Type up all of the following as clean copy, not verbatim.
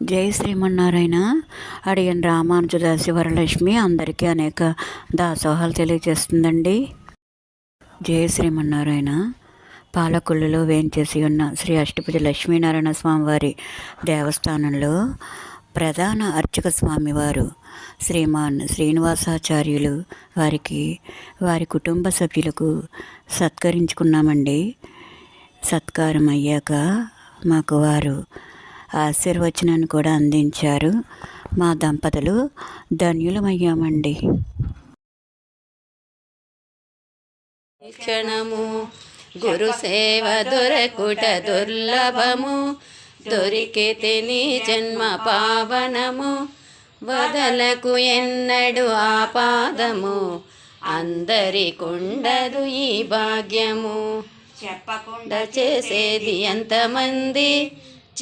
జై శ్రీమన్నారాయణ. అడిగిన రామానుజదాసి వరలక్ష్మి అందరికీ అనేక దాసోహాలు తెలియజేస్తుందండి. జై శ్రీమన్నారాయణ. పాలకొల్లులో వేంచేసి ఉన్న శ్రీ అష్టపతి లక్ష్మీనారాయణ స్వామివారి దేవస్థానంలో ప్రధాన అర్చక స్వామివారు శ్రీమాన్ శ్రీనివాసాచార్యులు వారికి వారి కుటుంబ సభ్యులకు సత్కరించుకున్నామండి. సత్కారం అయ్యాక మాకు వారు ఆశీర్వచనాన్ని కూడా అందించారు. మా దంపతులు ధన్యులమయ్యామండి. క్షణము గురు సేవ దొరకుట దుర్లభము, దొరికితే నీ జన్మ పావనము, వదలకు ఎన్నడు ఆపాదము, అందరికుండదు ఈ భాగ్యము. చెప్పకుండా చేసేది ఎంతమంది,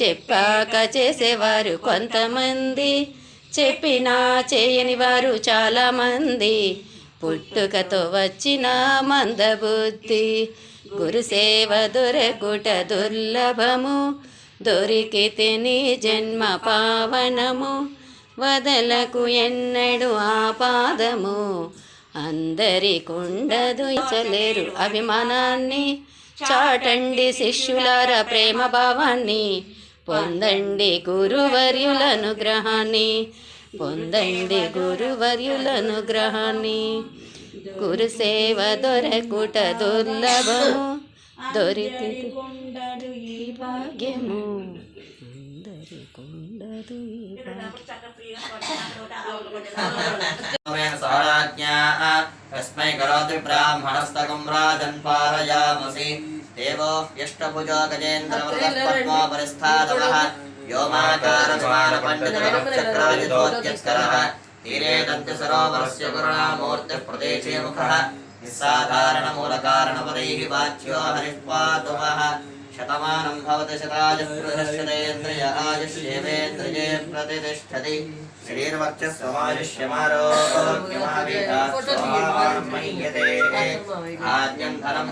చెప్పాక చేసేవారు కొంతమంది, చెప్పినా చేయని వారు చాలామంది, పుట్టుకతో వచ్చిన మందబుద్ధి. గురుసేవ దొరకుట దుర్లభము, దొరికితే నీ జన్మ పావనము, వదలకు ఎన్నడు ఆపాదము, అందరికుండదు చలేరు అభిమానాన్ని. చాటండి శిష్యులార ప్రేమ భావాన్ని, పొందండి గురువర్యులనుగ్రహాన్ని, పొందండి గురువర్యులనుగ్రహాన్ని. గురుసేవ దొరకుట దుర్లభము, దొరికి ఈ భాగ్యము, అందరికుండదు ఈ तस्मै करोति ब्राह्मणस्तकं राजन् पारयामसि। देवो यष्टभुजो गजेन्द्रवरदपद्मोपरिस्थातवः, व्योमाकारविमानपण्डितचक्रायुधोद्यत्करः, तीरे दन्त्यसरोवरस्य करुणामूर्तिः प्रदेशे मुखः, निस्साधारणमूलकारणपदैः वाच्यो हरिः पातु वः। शतमानं भवति शतायुः पुरुषश्शतेन्द्रिय आयुष्येवेन्द्रिये प्रतिष्ठति। श्रीर्वक्षस्वमायुष्यमारोग्यमावेदात् स्वाहार्मह्यते। आद्यं धनं